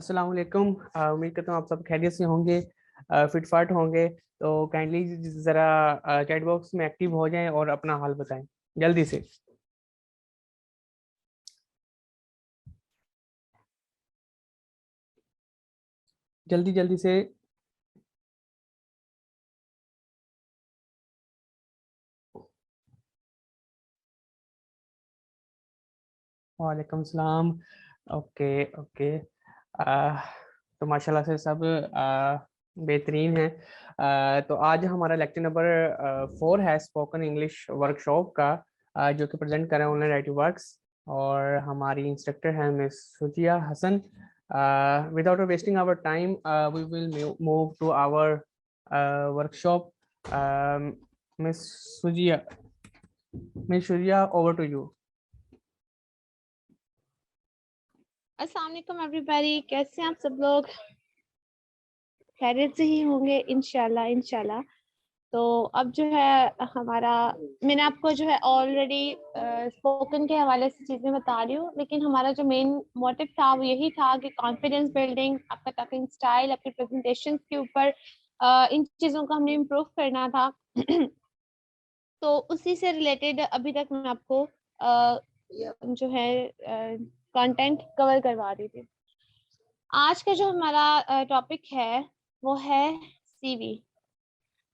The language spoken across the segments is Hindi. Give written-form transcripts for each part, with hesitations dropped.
अस्सलाम वालेकुम। उम्मीद करता हूँ आप सब खैरियत से होंगे, फिटफाट होंगे। तो काइंडली ज़रा चैट बॉक्स में एक्टिव हो जाएं और अपना हाल बताएं जल्दी से। जल्दी जल्दी से। वालेकुम सलाम। Okay okay. तो माशाल्लाह से सब बेहतरीन है। तो आज हमारा लेक्चर नंबर 4 है स्पोकन इंग्लिश वर्कशॉप का, जो कि प्रेजेंट कर रहे हैं ऑनलाइन राइटिंग वर्क्स। और हमारी इंस्ट्रक्टर है miss Sujiya Hasan. Without wasting our time we will move to our workshop. Miss Sujiya, miss Sujiya, over to you. अस्सलाम वालेकुम एवरीबॉडी, कैसे हैं आप सब लोग? खैरियत से ही होंगे इंशाल्लाह इंशाल्लाह। तो अब जो है हमारा, मैंने आपको जो है ऑलरेडी स्पोकन के हवाले से चीज़ें बता रही हूँ, लेकिन हमारा जो मेन मोटिव था वो यही था कि कॉन्फिडेंस बिल्डिंग, आपका टॉकिंग स्टाइल, आपके प्रेजेंटेशन के ऊपर इन चीज़ों को हमने इम्प्रूव करना था। तो उसी से रिलेटेड अभी तक मैं आपको जो है कंटेंट कवर करवा रही थी। आज का जो हमारा टॉपिक है वो है सीवी।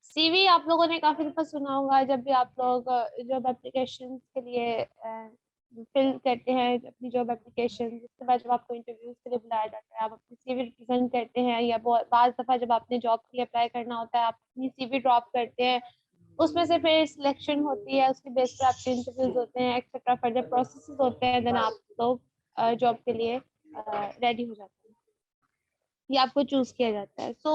सीवी आप लोगों ने काफी दफा सुना होगा, जब भी आप लोग जॉब एप्लीकेशन के लिए फिल करते हैं अपनी जॉब एप्लीकेशन, उसके बाद जब आपको इंटरव्यूज के लिए बुलाया जाता है, आप अपनी सीवी रिप्रेजेंट करते हैं, या बाज दफा जब आपने जॉब के लिए अप्लाई करना होता है आप अपनी सीवी ड्रॉप करते हैं, उसमें से फिर सिलेक्शन होती है, उसके बेस पर आपके इंटरव्यूज होते हैं, एक्सेट्रा फर्दर प्रोसेसेस होते हैं, देन आप लोग जॉब के लिए रेडी हो जाते हैं, ये आपको चूज किया जाता है। सो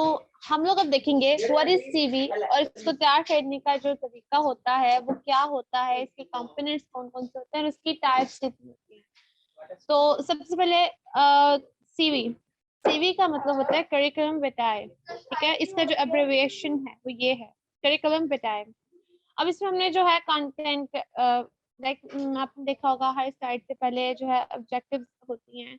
हम लोग अब देखेंगे व्हाट इज सीवी, और इसको तैयार करने का जो तरीका होता है वो क्या होता है, इसके कंपोनेंट्स कौन कौन से होते हैं और इसकी टाइप्स कितनी होती है। तो सबसे पहले सीवी, सीवी का मतलब होता है करिकुलम विटाए। ठीक है, इसका जो एब्रिविएशन है वो ये है, करिकुलम विटाए। अब इसमें हमने जो है कंटेंट, लाइक आपने देखा होगा हर स्लाइड से पहले जो है ऑब्जेक्टिव्स होती हैं।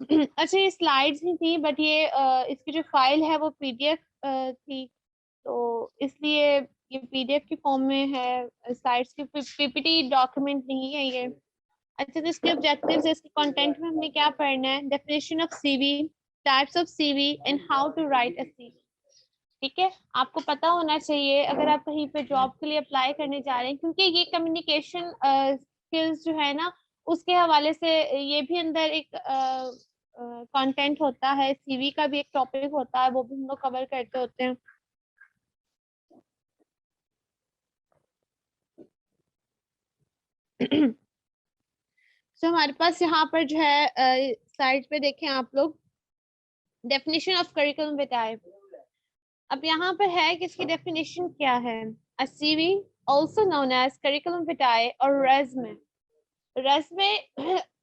अच्छा, ये स्लाइड्स ही थी, बट ये इसकी जो फाइल है वो पीडीएफ थी, तो इसलिए ये पीडीएफ की फॉर्म में है, स्लाइड्स की पीपीटी डॉक्यूमेंट नहीं है ये। अच्छा, तो इसके ऑब्जेक्टिव्स, इसके कंटेंट में हमने क्या पढ़ना है? Definition of CV, types of CV and how to write a CV. ठीक है, आपको पता होना चाहिए अगर आप कहीं पे जॉब के लिए अप्लाई करने जा रहे हैं, क्योंकि ये कम्युनिकेशन स्किल्स जो है ना, उसके हवाले से ये भी अंदर एक कंटेंट होता है, सीवी का भी एक टॉपिक होता है, वो भी हम लोग कवर करते होते हैं। तो हमारे पास यहाँ पर जो है स्लाइड पे देखें आप लोग, डेफिनेशन ऑफ करिकुलम विटाए। अब यहाँ पर है कि इसकी डेफिनेशन क्या है। A CV, also known as curriculum vitae और resume। रेसमे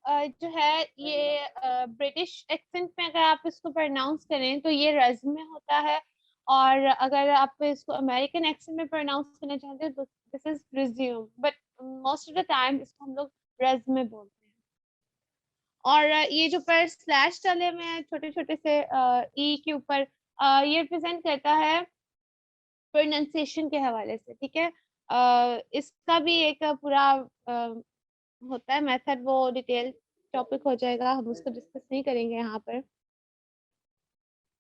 जो है ये ब्रिटिश एक्सेंट में अगर आप इसको प्रोनाउंस करें तो ये रेज्यूमे होता है, और अगर आप इसको अमेरिकन एक्सेंट में प्रोनाउंस करना चाहते हैं तो this is resume, but most of the time इसको हम लोग रेज्यूमे बोलते हैं। और ये जो पर स्लैश डाले हुए हैं छोटे छोटे से ई के ऊपर, ये रिप्रेजेंट करता है प्रोनाउंसिएशन के हवाले से। ठीक है, इसका भी एक पूरा होता है मेथड, वो डिटेल टॉपिक हो जाएगा, हम उसको डिस्कस नहीं करेंगे यहाँ पर।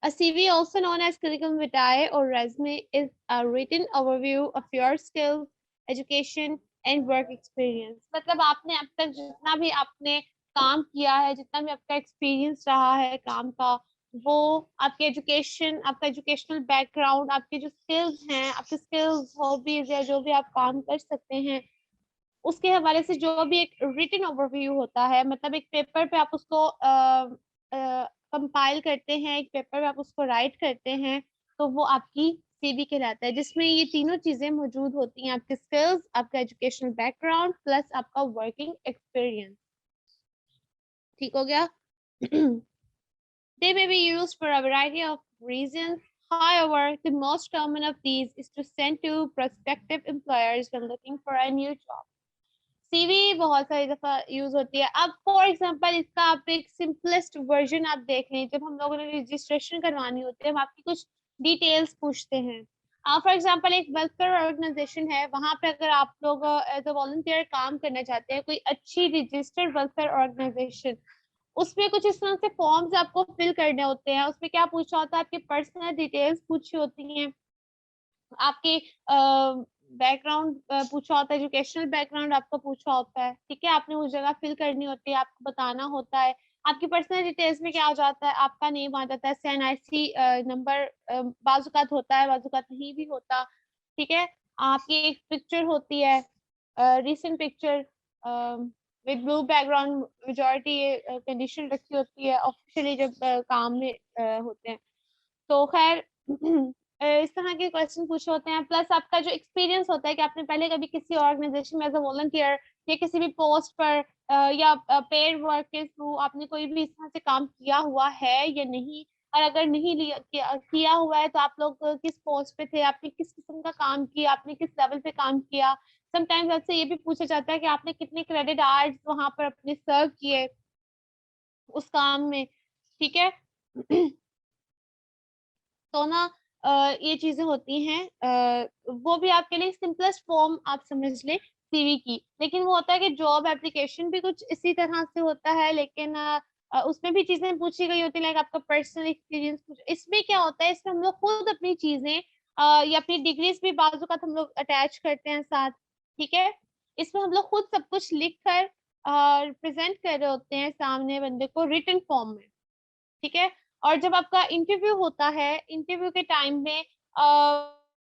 A CV, also known as curriculum vitae or resume, is a written overview of your skills, education and work experience। मतलब आपने अब तक जितना भी आपने काम किया है, जितना भी आपका एक्सपीरियंस रहा है काम का, वो आपके एजुकेशन, आपका एजुकेशनल बैकग्राउंड, आपके जो स्किल्स हैं, आपके स्किल्स, हॉबीज या जो भी आप काम कर सकते हैं, उसके हवाले से जो भी एक रिटन ओवरव्यू होता है, मतलब एक पेपर पे आप उसको कंपाइल करते हैं, एक पेपर पे आप उसको राइट करते हैं, तो वो आपकी सीवी कहलाता है, जिसमें ये तीनों चीजें मौजूद होती हैं, आपके स्किल्स, आपका एजुकेशनल बैकग्राउंड प्लस आपका वर्किंग एक्सपीरियंस। ठीक हो गया? They may be used for a variety of reasons. However, the most common of these is to send to prospective employers when looking for a new job. CV बहुत सारी दफा यूज होती है। अब फॉर एग्जांपल इसका आप एक सिंपलेस्ट वर्जन आप देख लें, जब हम लोगों ने रजिस्ट्रेशन करवानी होती है हम आपकी कुछ डिटेल्स पूछते हैं। फॉर एग्जांपल एक वेलफेयर ऑर्गेनाइजेशन है, वहां पे अगर आप लोग एज अ वॉलंटियर काम करना चाहते हैं, कोई अच्छी रजिस्टर्ड वेलफेयर ऑर्गेनाइजेशन, उसमें कुछ इस तरह से फॉर्म्स आपको फिल करने होते हैं। उसमें क्या पूछा होता है, आपकी पर्सनल डिटेल्स पूछी होती हैं, आपके बैकग्राउंड पूछा होता है, एजुकेशनल बैकग्राउंड आपको पूछा होता है, ठीक है, आपने उस जगह फिल करनी होती है, आपको बताना होता है। आपकी पर्सनल डिटेल्स में क्या हो जाता है, आपका नेम आ जाता है, एनआईसी नंबर बाजुकात होता है, बाजुकात नहीं भी होता, ठीक है। आपकी एक पिक्चर होती है, recent picture with blue background, majority condition रखी होती है ऑफिशियली जब काम में होते हैं। तो खैर इस तरह के क्वेश्चन पूछे होते हैं, प्लस आपका जो एक्सपीरियंस होता है कि आपने पहले कभी किसी ऑर्गेनाइजेशन में एज अ वॉलंटियर या किसी भी पोस्ट पर या पेड वर्क के थ्रू आपने कोई भी इस तरह से काम किया हुआ है या नहीं, और अगर नहीं किया हुआ है तो आप लोग किस पोस्ट पे थे, आपने किस किस्म का काम किया, आपने किस लेवल पे काम किया। समटाइम्स आपसे ये भी पूछा जाता है कि आपने कितने क्रेडिट आवर्स वहां पर अपने सर्व किए उस काम में, ठीक है। तो ना ये चीजें होती हैं, वो भी आपके लिए सिंपलेस्ट फॉर्म आप समझ ले सीवी की। लेकिन वो होता है कि जॉब एप्लीकेशन भी कुछ इसी तरह से होता है, लेकिन उसमें भी चीजें पूछी गई होती है, लाइक आपका पर्सनल एक्सपीरियंस कुछ। इसमें क्या होता है, इसमें हम लोग खुद अपनी चीजें या अपनी डिग्रीज भी बाजू का हम लोग अटैच करते हैं साथ, ठीक है। इसमें हम लोग खुद सब कुछ लिख कर प्रेजेंट कर रहे होते हैं सामने बंदे को रिटन फॉर्म में, ठीक है। और जब आपका इंटरव्यू होता है, इंटरव्यू के टाइम में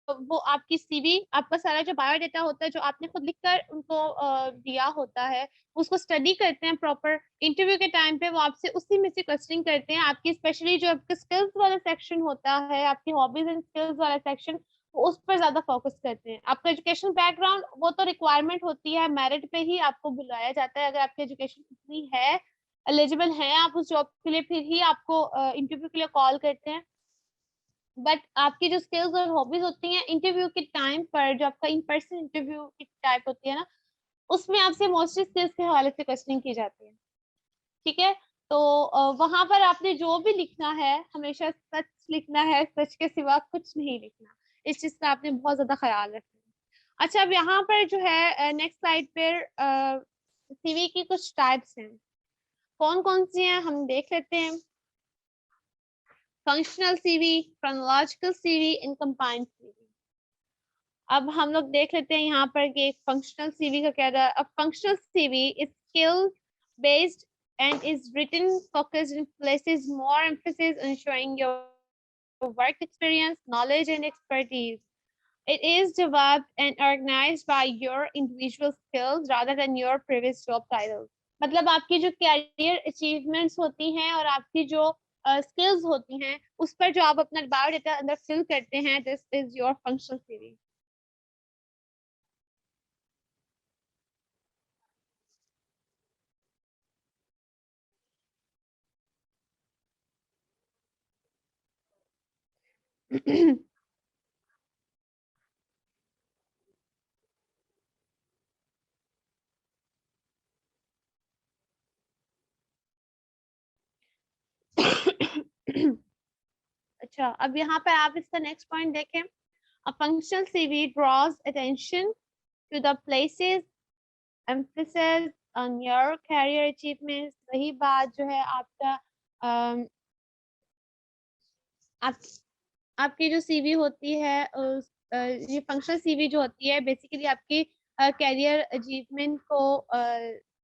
वो आपकी सीवी, आपका सारा जो बायोडाटा होता है जो आपने खुद लिखकर उनको दिया होता है, उसको स्टडी करते हैं प्रॉपर। इंटरव्यू के टाइम पे वो आपसे उसी में से क्वेश्चनिंग करते हैं, आपकी स्पेशली जो आपका स्किल्स वाला सेक्शन होता है, आपकी हॉबीज एंड स्किल्स वाला सेक्शन, उस पर ज्यादा फोकस करते हैं। आपका एजुकेशन बैकग्राउंड वो तो रिक्वायरमेंट होती है, मेरिट पे ही आपको बुलाया जाता है, अगर आपकी एजुकेशन कितनी है, एलिजिबल हैं आप उस जॉब के लिए, फिर ही आपको इंटरव्यू के लिए कॉल करते हैं। बट आपकी जो स्किल्स और हॉबीज होती हैं, इंटरव्यू के टाइम पर जो आपका इन पर्सन इंटरव्यू की टाइप होती है ना, उसमें आपसे मोस्टली स्किल्स के हवाले से क्वेश्चनिंग की जाती है, ठीक है। तो वहां पर आपने जो भी लिखना है हमेशा सच लिखना है, सच के सिवा कुछ नहीं लिखना। इस चीज का आपने बहुत ज्यादा ख्याल रखना है। अच्छा, अब यहाँ पर जो है नेक्स्ट स्लाइड पर सीवी की कुछ टाइप्स हैं, कौन कौन सी हैं हम देख लेते हैं। Functional CV, chronological CV and combined CV. अब हम लोग देख लेते हैं यहाँ पर कि फंक्शनल सीवी का क्या है। अब functional CV is skill based and is written focused and places more emphasis on showing your work experience, knowledge and expertise. It is developed and organized by your individual skills rather than your previous job titles. मतलब आपकी जो कैरियर अचीवमेंट्स होती हैं और आपकी जो स्किल्स होती हैं, उस पर जो आप अपना बायोडाटा अंदर फिल करते हैं, this is your functional CV. अच्छा, अब यहाँ पर आप इसका नेक्स्ट पॉइंट देखें। A functional CV draws attention to the places emphasis on your career achievements। वही बात जो है आपका आप आपकी जो सीवी होती है ये फंक्शनल सीवी जो होती है बेसिकली आपकी कैरियर अचीवमेंट को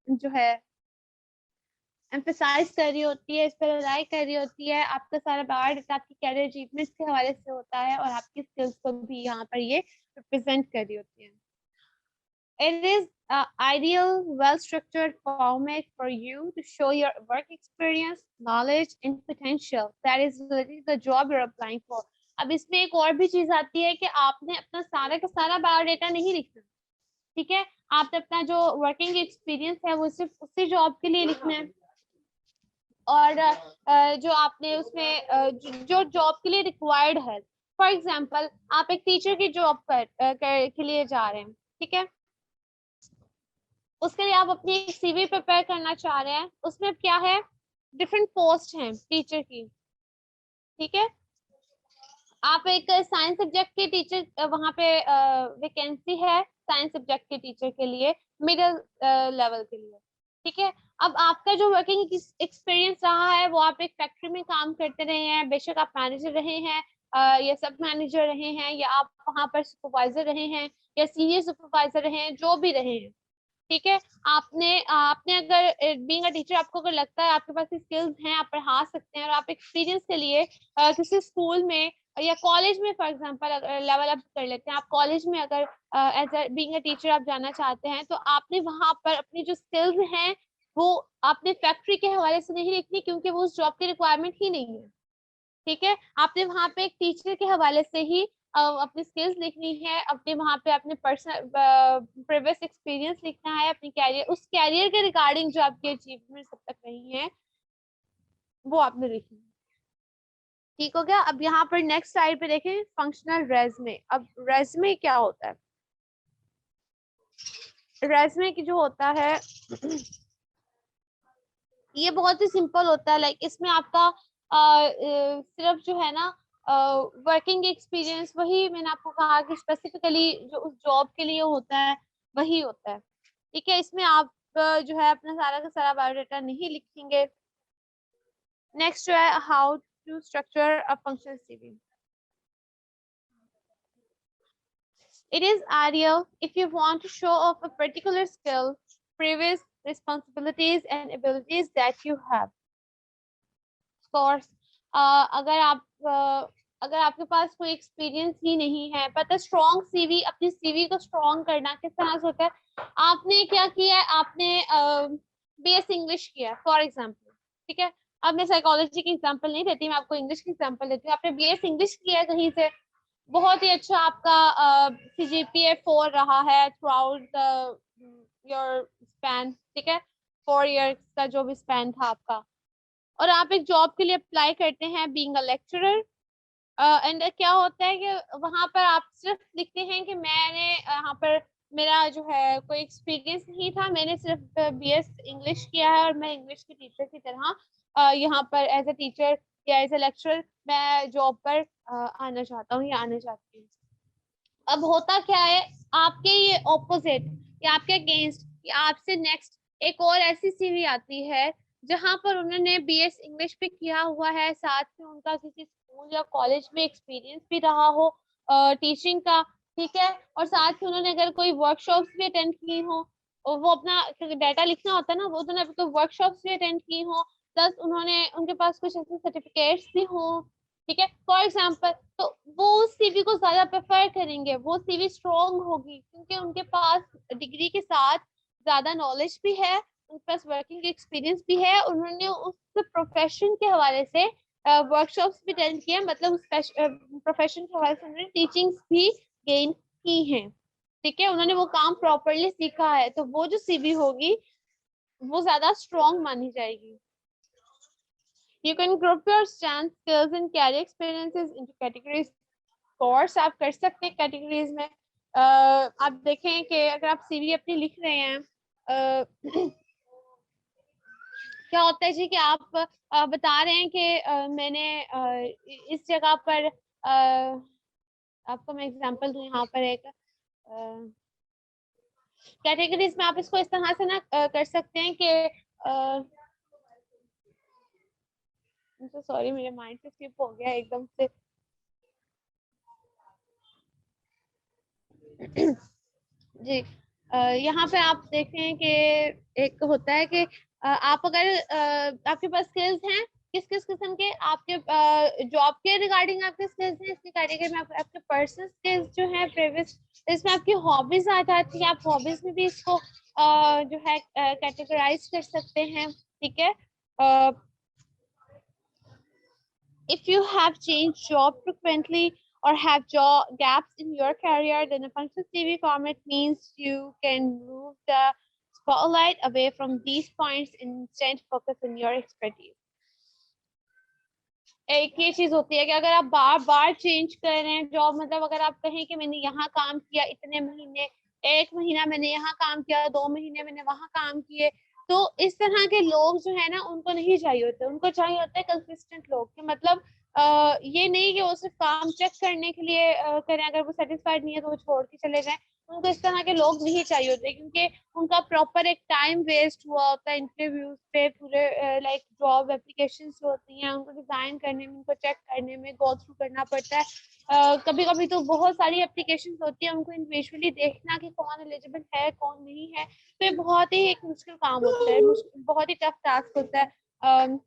जो है एम्फेसाइज कर रही होती है, इस पर रिलाई कर रही होती है। आपका सारा बायोडाटा आपकी कैरियर अचीवमेंट्स के हवाले से होता है और आपकी स्किल्स को भी यहाँ पर ये रिप्रेजेंट कर रही होती है। It is an ideal, well-structured format for you to show your work experience, knowledge, and potential that is related to the job you're applying for. अब इसमें एक और भी चीज आती है कि आपने अपना सारा का सारा बायोडाटा नहीं लिखना, ठीक है। आपने अपना जो वर्किंग एक्सपीरियंस है वो सिर्फ उसी जॉब के लिए लिखना है, और जो आपने उसमें जो जॉब के लिए रिक्वायर्ड है। फॉर एग्जाम्पल आप एक टीचर की जॉब के लिए जा रहे हैं, ठीक है। उसके लिए आप अपनी एक CV प्रिपेयर करना चाह रहे हैं, उसमें क्या है, डिफरेंट पोस्ट हैं टीचर की, ठीक है। आप एक साइंस सब्जेक्ट के टीचर, वहाँ पे वैकेंसी है साइंस सब्जेक्ट के टीचर के लिए, मिडिल लेवल के लिए, ठीक है। अब आपका जो वर्किंग एक्सपीरियंस रहा है वो आप एक फैक्ट्री में काम करते रहे हैं, बेशक आप मैनेजर रहे हैं या सब मैनेजर रहे हैं, या आप वहाँ पर सुपरवाइजर रहे हैं या सीनियर सुपरवाइजर रहे हैं, जो भी रहे हैं, ठीक है। आपने आपने अगर बीइंग अ टीचर आपको अगर लगता है आपके पास स्किल्स हैं, आप पढ़ा सकते हैं, और आप एक्सपीरियंस के लिए किसी स्कूल में या कॉलेज में फॉर एग्जांपल लेवल अप कर लेते हैं, आप कॉलेज में अगर as a being a teacher आप जाना चाहते हैं, तो आपने वहां पर अपनी जो स्किल्स हैं वो आपने फैक्ट्री के हवाले से नहीं लिखनी, क्योंकि वो उस जॉब की रिक्वायरमेंट ही नहीं है, ठीक है। आपने वहां पे एक टीचर के हवाले से ही अपनी स्किल्स लिखनी है, अपने वहां पे अपने पर्सनल प्रीवियस एक्सपीरियंस लिखना है, अपनी कैरियर, उस कैरियर के रिगार्डिंग जो आपकी अचीवमेंट अब तक रही है वो आपने लिखनी है, ठीक हो गया। अब यहाँ पर नेक्स्ट स्लाइड पे देखें, फंक्शनल रेज्यूमे। अब रेज्यूमे क्या होता है, रेज्यूमे की जो होता है ये बहुत ही सिंपल होता है, लाइक इसमें आपका सिर्फ जो है ना वर्किंग एक्सपीरियंस, वही मैंने आपको कहा कि स्पेसिफिकली जो उस जॉब के लिए होता है वही होता है, ठीक है। इसमें आप जो है अपना सारा का सारा बायोडाटा नहीं लिखेंगे। नेक्स्ट जो है, how to structure a functional CV। It is ideal if you want to show off a particular skill, previous responsibilities and abilities that you have. Of course, अगर आप अगर आपके पास कोई एक्सपीरियंस ही नहीं है, पता स्ट्रॉन्ग CV, अपनी CV को स्ट्रॉन्ग करना किस तरह से होता है, आपने क्या किया है, आपने BS इंग्लिश किया फॉर एग्जांपल, ठीक है। अब मैं साइकोलॉजी की एग्जांपल नहीं देती, मैं आपको इंग्लिश की एग्जांपल देती हूँ। आपने BS इंग्लिश किया है कहीं से, बहुत ही अच्छा आपका CGPA 4 रहा है थ्रू आउट योर स्पैन, ठीक है, 4 years का जो भी स्पैन था आपका, और आप एक जॉब के लिए अप्लाई करते हैं बीइंग अ लेक्चरर, एंड क्या होता है कि वहां पर आप सिर्फ लिखते हैं कि मैंने यहाँ पर मेरा जो है कोई एक्सपीरियंस नहीं था, मैंने सिर्फ BS इंग्लिश किया है और मैं इंग्लिश की टीचर की तरह यहाँ पर एज अ टीचर या एज अ लेक्चरर मैं जॉब पर आना चाहता हूँ या आना चाहती हूँ। अब होता क्या है, आपके ये ऑपोजिट या आपके अगेंस्ट या आपसे नेक्स्ट एक और ऐसी CV आती है जहां पर उन्होंने BS इंग्लिश पे किया हुआ है, साथ में उनका किसी स्कूल या कॉलेज में एक्सपीरियंस भी रहा हो टीचिंग का, ठीक है, और साथ ही उन्होंने अगर कोई वर्कशॉप्स भी अटेंड की हो, और वो अपना डाटा लिखना होता है ना, वो उन्होंने तो वर्कशॉप्स भी अटेंड की हो, प्लस उन्होंने उनके पास कुछ ऐसे सर्टिफिकेट्स भी हो, ठीक है, फॉर एग्जाम्पल, तो वो उस CV को ज्यादा प्रेफर करेंगे, वो CV स्ट्रॉन्ग होगी, क्योंकि उनके पास डिग्री के साथ ज्यादा नॉलेज भी है, उनके पास वर्किंग एक्सपीरियंस भी है, उन्होंने उस प्रोफेशन के हवाले से वर्कशॉप्स भी अटेंड किए, मतलब उस प्रोफेशन के हवाले से उन्होंने टीचिंग्स भी गेन की हैं, ठीक है, उन्होंने वो काम प्रॉपरली सीखा है, तो वो जो CV होगी वो ज्यादा स्ट्रॉन्ग मानी जाएगी। You can group your strengths, skills and career experiences into categories. Course आप कर सकते हैं कैटेगरीज में। आप देखें कि अगर आप CV अपनी लिख रहे हैं, क्या होता है जी कि आप बता रहे हैं कि मैंने इस जगह पर आपको मैं एग्जांपल दूं, यहाँ पर एक कैटेगरीज में आप इसको इस तरह से ना कर सकते हैं कि सॉरी मेरे माइंड से स्किप हो गया एकदम से। जी, यहाँ पे आप देखते हैं कि एक होता है कि आप अगर आपके पास स्किल्स हैं, किस किस किस्म के आपके जॉब के रिगार्डिंग आपके स्किल्स हैं, इसकी कैटेगरी में आपके पर्सनल स्किल्स जो है प्रीवियस, इसमें आपकी हॉबीज आ जाती है, आप हॉबीज में भी इसको जो है कैटेगराइज कर सकते हैं, ठीक है। If you have changed job frequently or have job gaps in your career, then a functional CV format means you can move the spotlight away from these points and instead focus on your expertise. एक ये चीज होती है कि अगर आप बार बार चेंज कर रहे हैं जॉब, मतलब अगर आप कहें कि मैंने यहाँ काम किया इतने महीने, 1 महीना मैंने यहाँ काम किया, 2 महीने मैंने वहाँ काम किए। तो इस तरह के लोग जो है ना उनको नहीं चाहिए होते, उनको चाहिए होते हैं कंसिस्टेंट लोग कि मतलब ये नहीं कि वो सिर्फ काम चेक करने के लिए करें, अगर वो सेटिस्फाइड नहीं है तो वो छोड़ के चले जाएं। उनको इस तरह के लोग नहीं चाहिए होते, क्योंकि उनका प्रॉपर एक टाइम वेस्ट हुआ होता है इंटरव्यूज पे, पूरे लाइक जॉब एप्लीकेशन होती हैं उनको डिजाइन करने में, उनको चेक करने में गो थ्रू करना पड़ता है। कभी कभी तो बहुत सारी एप्लीकेशन होती है, उनको इंडिविजुअली देखना कि कौन एलिजिबल है कौन नहीं है, तो ये बहुत ही एक मुश्किल काम होता है, बहुत ही टफ टास्क होता है।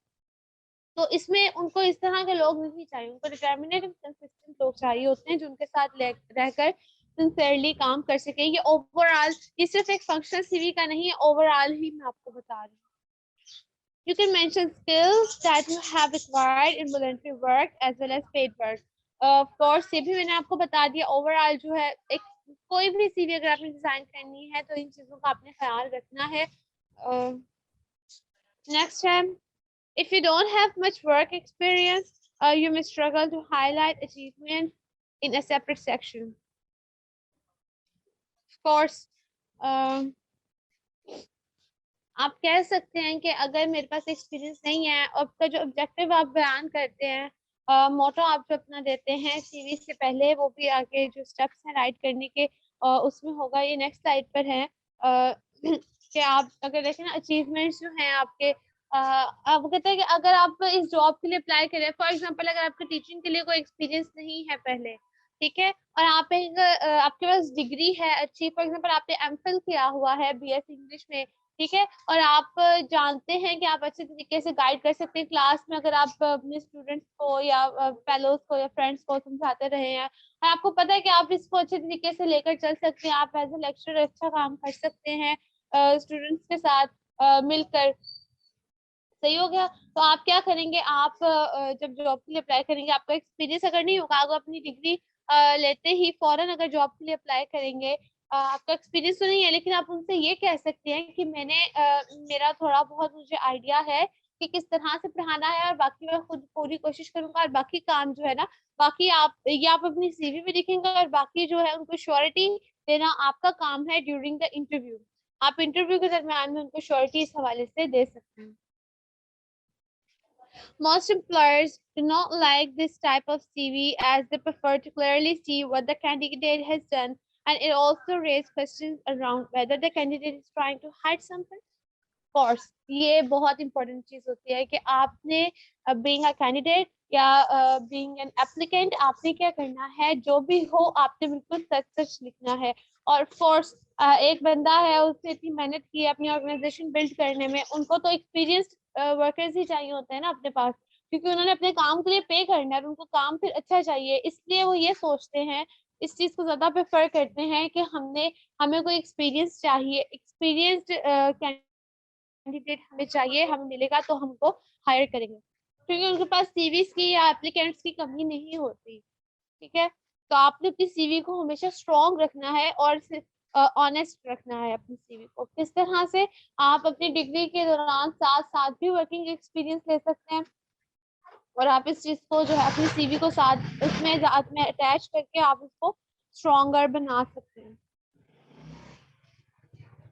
तो इसमें उनको इस तरह के लोग नहीं चाहिए, उनको डिटर्मिनेटेड कंसिस्टेंट लोग चाहिए होते हैं जो उनके साथ रहकर सिंसियरली काम कर सके। ये ओवरऑल, ये सिर्फ एक फंक्शनल सीवी का नहीं है, ओवरऑल ही मैं आपको बता रही हूँ। You can mention skills that you have acquired in voluntary work as well as paid work. Of course, ये भी मैंने आपको बता दिया। ओवरऑल जो है एक कोई भी सीवी अगर आपने डिजाइन करनी है तो इन चीजों का आपने ख्याल रखना है। नेक्स्ट है, if you don't have much work experience, you may struggle to highlight achievement in a separate section. Of course, आप कह सकते हैं कि अगर मेरे पास एक्सपीरियंस नहीं है, आपका जो ऑब्जेक्टिव आप बयान करते हैं, मोटो आप जो अपना देते हैं सीवी से पहले, वो भी आगे जो स्टेप्स हैं राइट करने के उसमें होगा। ये नेक्स्ट स्लाइड पर है कि आप अगर देखें ना अचीवमेंट्स जो हैं आपके, आप कहते हैं कि अगर आप इस जॉब के लिए अप्लाई करें, फॉर एग्जांपल अगर आपके टीचिंग के लिए कोई एक्सपीरियंस नहीं है पहले, ठीक है, और आप एक आपके पास डिग्री है अच्छी, फॉर एग्जांपल आपने एमफिल किया हुआ है बीएस इंग्लिश में, ठीक है, और आप जानते हैं कि आप अच्छे तरीके से गाइड कर सकते हैं क्लास में, अगर आप अपने स्टूडेंट्स को या फेलोज को या फ्रेंड्स को समझाते रहे हैं, और आपको पता है कि आप इसको अच्छे तरीके से लेकर चल सकते हैं, आप एज ए लेक्चरर अच्छा काम कर सकते हैं स्टूडेंट्स के साथ मिलकर, सही हो गया। तो आप क्या करेंगे, आप जब जॉब के लिए अप्लाई करेंगे, आपका एक्सपीरियंस अगर नहीं होगा, आप अपनी डिग्री लेते ही फौरन अगर जॉब के लिए अप्लाई करेंगे, आपका एक्सपीरियंस तो नहीं है, लेकिन आप उनसे ये कह सकते हैं कि मैंने मेरा थोड़ा बहुत मुझे आइडिया है कि किस तरह से पढ़ाना है, और बाकी मैं खुद पूरी कोशिश करूंगा, और बाकी काम जो है ना, बाकी आप ये आप अपनी सीवी में लिखेंगे, और बाकी जो है उनको श्योरिटी देना आपका काम है ड्यूरिंग द इंटरव्यू। आप इंटरव्यू के दरमियान में उनको श्योरिटी इस हवाले से दे सकते हैं। Most employers do not like this type of CV as they prefer to clearly see what the candidate has done, and it also raises questions around whether the candidate is trying to hide something. Of course, ये बहुत important चीज होती है कि आपने being a candidate या being an applicant, आपने क्या करना है, जो भी हो आपने बिल्कुल सच सच लिखना है। और of course एक बंदा है, उसने इतनी मेहनत की है अपनी ऑर्गेनाइजेशन बिल्ड करने में, उनको तो एक्सपीरियंस्ड वर्कर्स ही चाहिए होते हैं ना अपने पास, क्योंकि उन्होंने अपने काम के लिए पे करना है, उनको काम फिर अच्छा चाहिए, इसलिए वो ये सोचते हैं, इस चीज को ज्यादा प्रेफर करते हैं कि हमें कोई एक्सपीरियंस चाहिए, एक्सपीरियंस्ड कैंडिडेट हमें चाहिए, हमें मिलेगा तो हमको हायर करेंगे, क्योंकि उनके पास सीवीज की या एप्लीकेंट्स की कमी नहीं होती, ठीक है। तो आपने अपनी सीवी को हमेशा स्ट्रॉन्ग रखना है और ऑनेस्ट रखना है अपनी सीवी को। किस तरह से आप अपनी डिग्री के दौरान साथ साथ भी वर्किंग एक्सपीरियंस ले सकते हैं, और आप इस चीज को जो है अपनी सीवी को साथ उसमें अटैच करके आप उसको स्ट्रॉन्गर बना सकते हैं।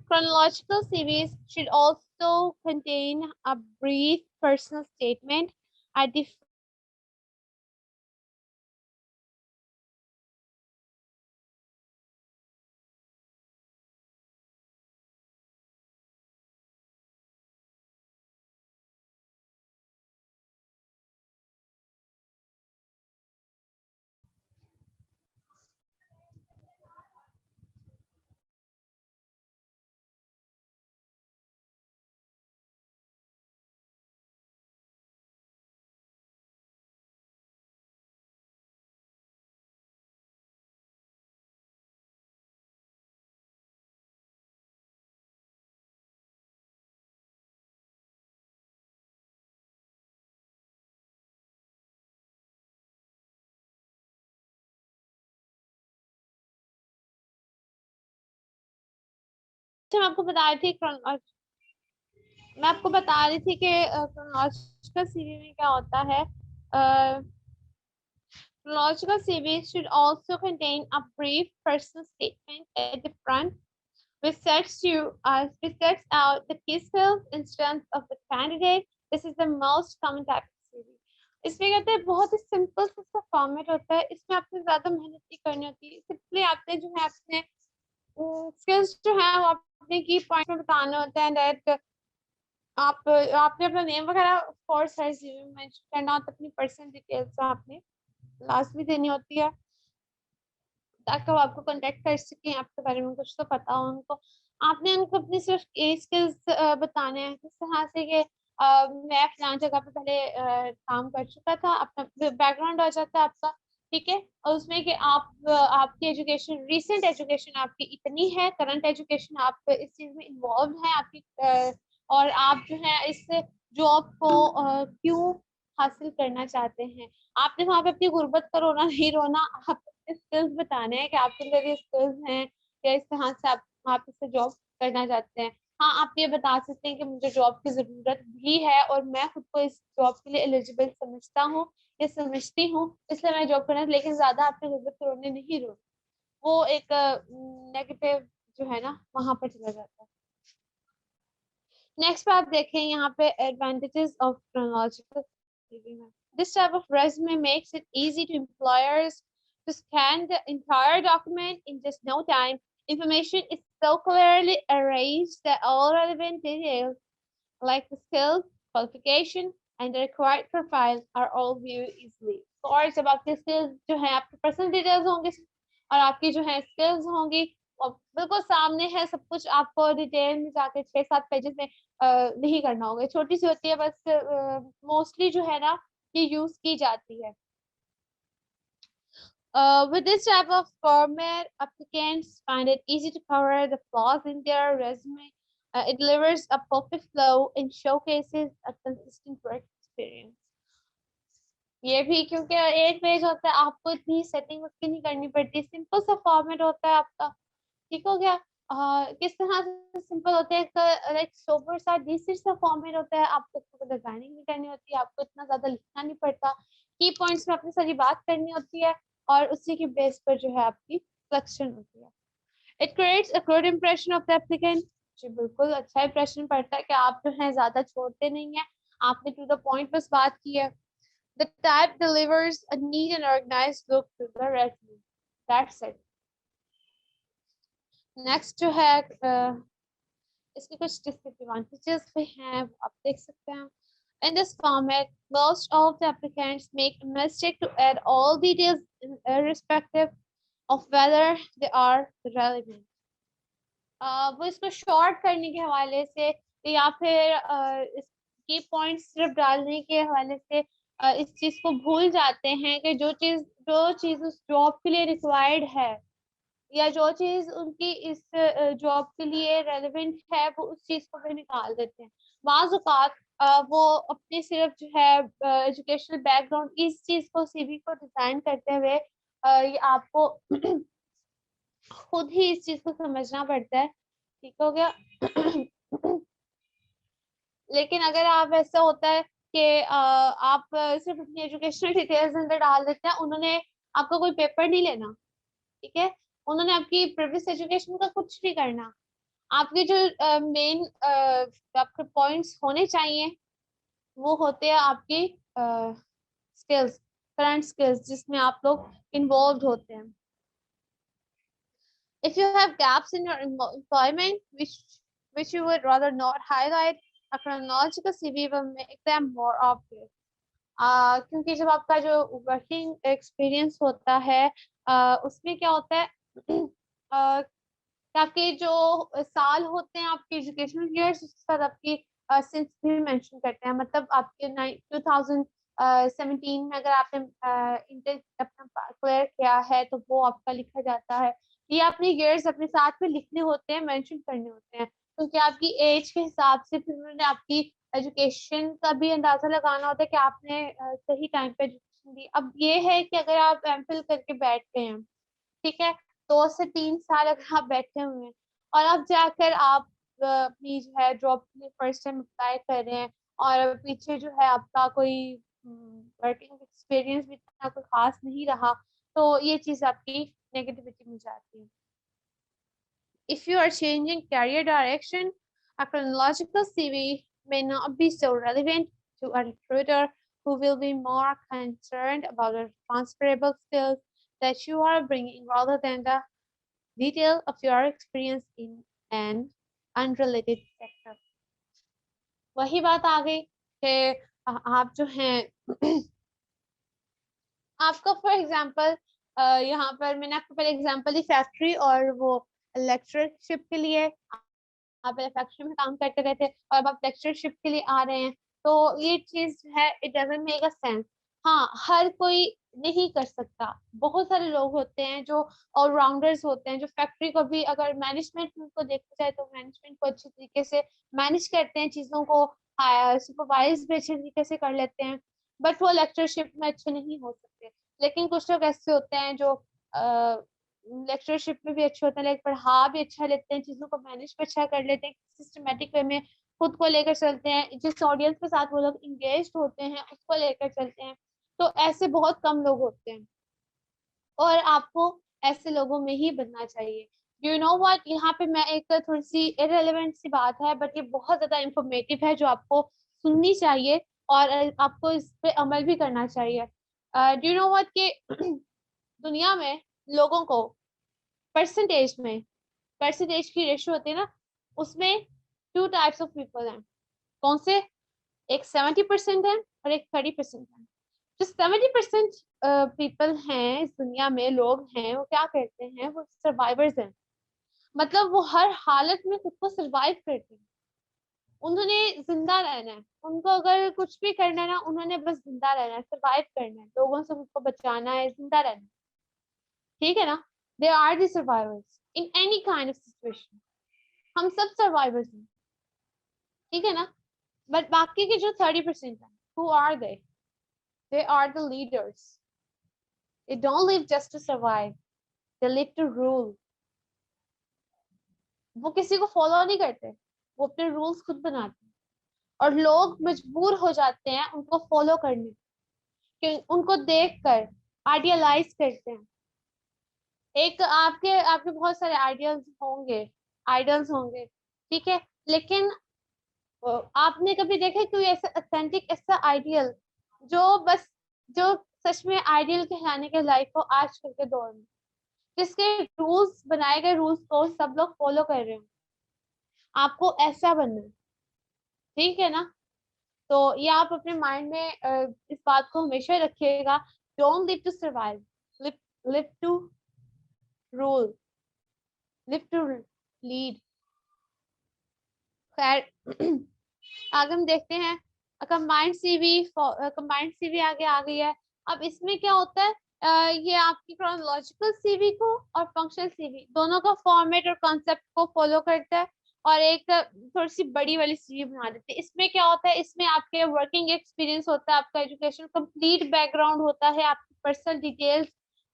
Chronological CVs should also contain a brief personal statement at the मैं आपको बता रही थी कि chronological CV में क्या होता है। Chronological CV should also contain a brief personal statement at the front which sets out the key skills and strengths of the candidate. This is the most common type of CV. इसमें कहते हैं बहुत ही सिंपल सा फॉर्मेट होता है, इसमें आपने ज्यादा मेहनत नहीं करनी होती है, सिंपली आपने जो है अपने स्किल्स जो है वो अपने की पॉइंट में बताने होते हैं दैट आपने अपना नेम वगैरह कोर्स है रिज्यूमे में मेंशन करना होता है, अपनी पर्सनल डिटेल्स आपने लास्ट में देनी होती है ताकि वो आपको कांटेक्ट कर सकें, आपके बारे में कुछ तो पता हो उनको। आपने उनको अपनी सिर्फ ये स्किल्स बताने हैं किस तरह से कि मैं फलां जगह पे पहले काम कर चुका था, अपना बैकग्राउंड आ जाता है आपका, ठीक है। और उसमें कि आप आपकी एजुकेशन, रीसेंट एजुकेशन आपकी इतनी है, करंट एजुकेशन आप इस चीज में इन्वॉल्व है आपकी, और आप जो है इस जॉब को क्यों हासिल करना चाहते हैं। आपने वहां पे अपनी गुर्बत का रोना नहीं रोना, आप स्किल्स बताने हैं कि आपके अंदर ये स्किल्स हैं या इस तरह से आप इससे जॉब करना चाहते हैं। हाँ, आप ये बता सकते हैं कि मुझे जॉब की जरूरत भी है और मैं खुद को इस जॉब के लिए एलिजिबल समझता हूँ या समझती हूँ, इसलिए मैं जॉब करना, लेकिन ज्यादा आपने गुर्बत के रोने नहीं रोना, वो एक नेगेटिव जो है ना वहां पर चला जाता है। नेक्स्ट पे आप देखें यहाँ पे एडवांटेजेस ऑफ chronological CV में। This type of resume makes it easy to employers to scan the entire document in just no time. Information is so clearly arranged that all relevant details like the skills, qualification, and the required profile are all viewed easily. और जब आपके skills जो है आपके personal details होंगे और आपकी जो है skills होंगी और बिल्कुल सामने है सब कुछ, आपको डिटेल में जाके 6-7 पेजेस में नहीं करना होगा, छोटी सी होती है बस, मोस्टली जो है ना ये यूज की जाती है। With this type of format, applicants find it easy to cover the flaws in their resume. It delivers a perfect flow and showcases a consistent work experience. ये भी क्योंकि एक पेज होता है, आपको इतनी सेटिंग उसकी नहीं करनी पड़ती, सिंपल सा फॉर्मेट होता है आपका, ठीक हो गया। किस तरह से सिंपल होता है, लाइक सोबर सा डिसेंट सा फॉर्मेट होता है, आपको डिजाइनिंग नहीं करनी होती, आपको इतना ज्यादा लिखना नहीं पड़ता, की पॉइंट्स में अपनी सारी बात करनी होती है और उसी की बेस पर जो है आपकी सिलेक्शन होती है। It creates a good impression of the applicant. जी बिल्कुल, अच्छा इंप्रेशन पड़ता है कि आप जो है ज्यादा छोड़ते नहीं है, आपने टू द पॉइंट बस बात की है। The type delivers a neat and organized look to the resume. That's it. Next जो है इसके कुछ disadvantages भी हैं, आप देख सकते हैं। In this format, most of the applicants make a mistake to add all details irrespective of whether they are relevant. वो इसको शॉर्ट करने के हवाले से या फिर इसकी पॉइंट्स सिर्फ डालने के हवाले से इस चीज को भूल जाते हैं कि जो चीज उस जॉब के लिए रिक्वायर्ड है या जो चीज उनकी इस जॉब के लिए रेलेवेंट है, वो उस चीज को भी निकाल देते हैं। बाज़ औक़ात वो अपनी सिर्फ जो है एजुकेशनल बैकग्राउंड इस चीज को, सीवी को डिजाइन करते हुए ये आपको खुद ही इस चीज को समझना पड़ता है, ठीक हो गया। लेकिन अगर आप ऐसा होता है कि आप सिर्फ अपनी एजुकेशनल डिटेल्स अंदर डाल देते हैं, उन्होंने आपका कोई पेपर नहीं लेना, ठीक है, उन्होंने आपकी प्रीवियस एजुकेशन का कुछ नहीं करना, आपके जो मेन आपके पॉइंट्स होने चाहिए वो होते हैं आपकी स्किल्स, करंट स्किल्स जिसमें आप लोग इन्वॉल्व होते हैं। If you have gaps in your employment which you would rather not highlight, a chronological CV will make them more obvious. क्योंकि जब आपका जो वर्किंग एक्सपीरियंस होता है उसमें क्या होता है आपके जो साल होते हैं आपके एजुकेशनल ईयर्स उसके साथ आपकी सिंस भी मेंशन करते हैं, मतलब आपके 2017 में अगर आपने इंटर अपना क्लियर किया है तो वो आपका लिखा जाता है। ये अपने ईयर्स अपने साथ में लिखने होते हैं, मेंशन करने होते हैं, क्योंकि आपकी एज के हिसाब से फिर उन्होंने आपकी एजुकेशन का भी अंदाजा लगाना होता है कि आपने सही टाइम पे एजुकेशन दी। अब ये है कि अगर आप एमफिल करके बैठते हैं, ठीक है, 2 से 3 साल अगर आप बैठे हुए हैं और अब जाकर आप अपनी जो है जॉब के लिए फर्स्ट टाइम अप्लाई कर रहे हैं और पीछे जो है आपका कोई वर्किंग एक्सपीरियंस भी इतना कोई खास नहीं रहा, तो ये चीज आपकी नेगेटिविटी में जाती है। If you are changing career direction, a chronological CV may not be so relevant to a recruiter who will be more concerned about the transferable skills that you are bringing rather than the detail of your experience in an unrelated sector. वही बात आ गई कि आप जो हैं आपका फॉर एग्जांपल यहाँ पर मैंने आपको पहले एग्जांपल दी फैक्ट्री और वो लेक्चरशिप के लिए आप फैक्ट्री में काम करते रहे थे और अब आप लेक्चरशिप के लिए आ रहे हैं, तो ये चीज है it doesn't make a sense. हाँ, हर कोई नहीं कर सकता, बहुत सारे लोग होते हैं जो ऑलराउंडर्स होते हैं, जो फैक्ट्री को भी अगर मैनेजमेंट को देखा जाए तो मैनेजमेंट को अच्छी तरीके से मैनेज करते हैं, चीजों को सुपरवाइज भी अच्छे तरीके से कर लेते हैं, बट वो लेक्चरशिप में अच्छे नहीं हो सकते। लेकिन कुछ लोग ऐसे होते हैं जो लेक्चरशिप में भी अच्छे होते हैं, लेकिन पढ़ा भी अच्छा लेते हैं, चीजों को मैनेज भी अच्छा कर लेते हैं, सिस्टमेटिक वे में खुद को लेकर चलते हैं, जिस ऑडियंस के साथ वो लोग इंगेज होते हैं उसको लेकर चलते हैं। तो ऐसे बहुत कम लोग होते हैं और आपको ऐसे लोगों में ही बनना चाहिए। यू नो व्हाट, यहाँ पे मैं एक थोड़ी सी इररिलेवेंट सी बात है बट ये बहुत ज्यादा इंफॉर्मेटिव है जो आपको सुननी चाहिए और आपको इस पे अमल भी करना चाहिए। डू यू नो व्हाट कि दुनिया में लोगों को परसेंटेज की रेशियो होती है ना, उसमें 2 टाइप्स ऑफ पीपल हैं। कौन से? एक 70% है और एक 30% है। जो 70% पीपल हैं इस दुनिया में, लोग हैं, वो क्या करते हैं, वो सर्वाइवर्स हैं। मतलब वो हर हालत में खुद को सर्वाइव करते हैं, उन्होंने जिंदा रहना है, उनको अगर कुछ भी करना है ना, उन्होंने बस जिंदा रहना है, सर्वाइव करना है, लोगों से खुद को बचाना है, जिंदा रहना है, ठीक है ना। They are the survivors in any kind of situation. हम सब सर्वाइवर्स हैं, ठीक है ना। बट बाकी के जो 30% है, who are they? They are the leaders. They don't live just to survive. They live to rule. वो किसी को फॉलो नहीं करते, वो अपने रूल्स खुद बनाते हैं और लोग मजबूर हो जाते हैं उनको फॉलो करने कि उनको देखकर आइडियलाइज करते हैं। एक आपके आपके बहुत सारे आइडियल्स होंगे, ठीक है, लेकिन आपने कभी देखा कोई ऐसा ऑथेंटिक ऐसा आइडियल जो सच में आइडियल कहलाने के लायक हो आजकल के दौर में, जिसके रूल्स बनाए गए रूल्स को सब लोग फॉलो कर रहे हैं? आपको ऐसा बनना है, ठीक है ना। तो ये आप अपने माइंड में इस बात को हमेशा रखिएगा। Don't live to survive, live to rule, live to lead. खैर आगे हम देखते हैं कंबाइंड सीवी आगे आ गई है। अब इसमें क्या होता है, ये आपकी क्रोनोलॉजिकल सीवी को और फंक्शनल सीवी दोनों का फॉर्मेट और कॉन्सेप्ट को फॉलो करता है और एक थोड़ी सी बड़ी वाली सीवी बना देते हैं। इसमें क्या होता है, इसमें आपके वर्किंग एक्सपीरियंस होता है, आपका एजुकेशन कंप्लीट बैकग्राउंड होता है, आपकी पर्सनल डिटेल्स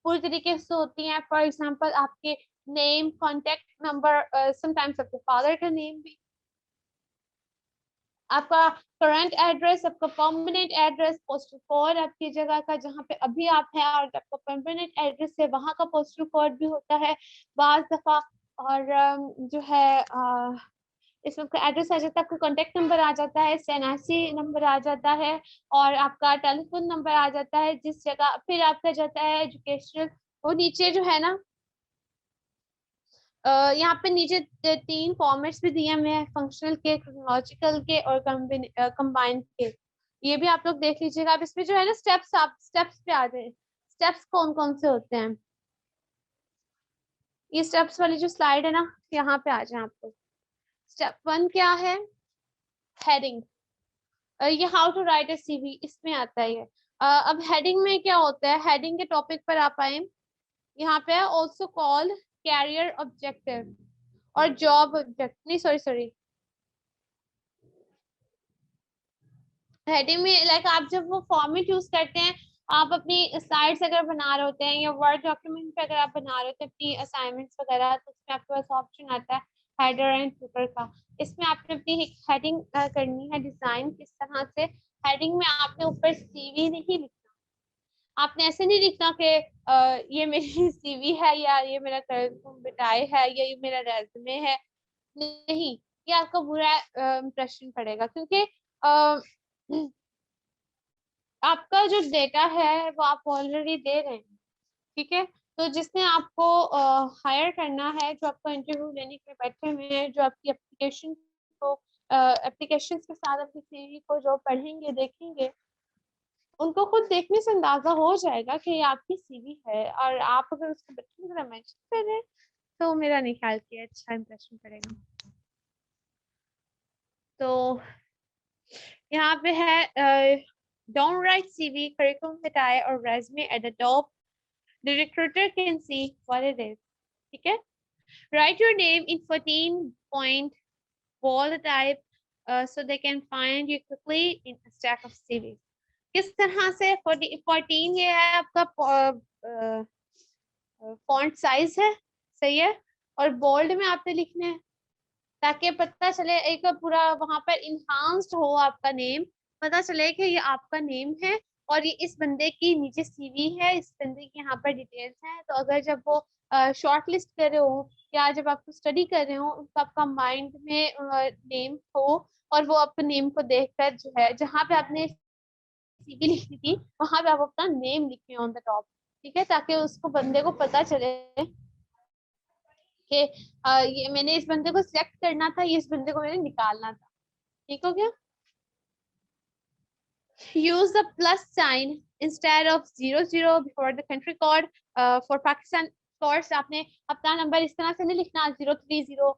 पूरी तरीके से होती हैं। फॉर एग्जांपल आपके नेम, कॉन्टेक्ट नंबर, समटाइम्स आपके फादर का नेम भी, आपका करंट एड्रेस, आपका परमानेंट एड्रेस, पोस्टल कोड आपकी जगह का जहाँ पे अभी आप हैं और आपका परमानेंट एड्रेस है वहाँ का पोस्टल कोड भी होता है बाज दफा। और जो है इसमें आपका एड्रेस आ जाता है, आपका कॉन्टेक्ट नंबर आ जाता है, एनआईसी नंबर आ जाता है और आपका टेलीफोन नंबर आ जाता है जिस जगह, फिर आपका जाता है एजुकेशनल। वो नीचे जो है ना, यहाँ पे नीचे 3 फॉर्मेट्स भी दिए हुए हैं, फंक्शनल के, क्रोनोलॉजिकल के और कंबाइंड के। ये भी आप लोग देख लीजिएगा। अब इसमें जो है ना स्टेप्स, आप स्टेप्स पे आ जाए, स्टेप्स कौन कौन से होते हैं। ये स्टेप्स वाली जो स्लाइड है ना, यहाँ पे आ जाए आपको। स्टेप 1 क्या है? हेडिंग। ये how to write a CV, इसमें आता है ये। अब हेडिंग में क्या होता है, हेडिंग के टॉपिक पर आप आए, यहाँ पे ऑल्सो कॉल्ड कैरियर ऑब्जेक्टिव और जॉब ऑब्जेक्ट, नहीं सॉरी हेडिंग में लाइक आप जब वो फॉर्मेट यूज करते हैं, आप अपनी स्लाइड्स अगर बना रहे होते हैं या वर्ड डॉक्यूमेंट पे अगर आप बना रहे होते हैं अपनी असाइनमेंट्स वगैरह, तो उसमें आपके पास ऑप्शन आता है हेडर एंड फुटर का। इसमें आपने अपनी हेडिंग करनी है डिजाइन किस तरह से। हेडिंग में आपने ऊपर सीवी नहीं लिखना, आपने ऐसे नहीं लिखना कि ये मेरी सीवी है या ये मेरा बिटाई है या ये मेरा रेज्यूमे है। नहीं, ये आपका बुरा इम्प्रेशन पड़ेगा, क्योंकि आपका जो डेटा है वो आप ऑलरेडी दे रहे हैं, ठीक है। तो जिसने आपको हायर करना है, जो आपको इंटरव्यू लेने के लिए बैठे हुए हैं, जो आपकी एप्लीकेशन को एप्लीकेशन के साथ अपनी सीवी को जो पढ़ेंगे देखेंगे, उनको खुद देखने से अंदाजा हो जाएगा कि ये आपकी सीवी है। और आप अगर उसको बच्चों की तरह मेंशन कर रहे हैं तो मेरा नहीं ख्याल कि अच्छा इंप्रेशन पड़ेगा। तो यहाँ पे है don't write CV, curriculum vitae or resume at the top. The recruiter can see what it is. ठीक है? Write your name in 14 point bold type so they can find you quickly in a stack of CVs. किस तरह से 14 ये है आपका फॉन्ट साइज है, सही है, और बोल्ड में आपने लिखने हैं ताकि पता चले, एक पूरा वहां पर इनहांस्ड हो आपका नेम, पता चले कि ये आपका नेम है और ये इस बंदे की नीचे सीवी है, इस बंदे की यहाँ पर डिटेल्स हैं। तो अगर जब वो शॉर्ट लिस्ट कर रहे हो या जब आप स्टडी कर रहे हो, तो आपका माइंड में नेम हो और वो अपने नेम को देखकर जो है, जहाँ पे आपने सीवी लिखी थी वहां पे आप अपना नेम लिखें ऑन द टॉप, ठीक है, ताकि उसको बंदे को पता चले कि ये मैंने इस बंदे को सिलेक्ट करना था, ये इस बंदे को मैंने निकालना था। ठीक हो गया? Use the plus sign instead of 00 before the country code. For Pakistan, course आपने अपना नंबर इस तरह से नहीं लिखना 030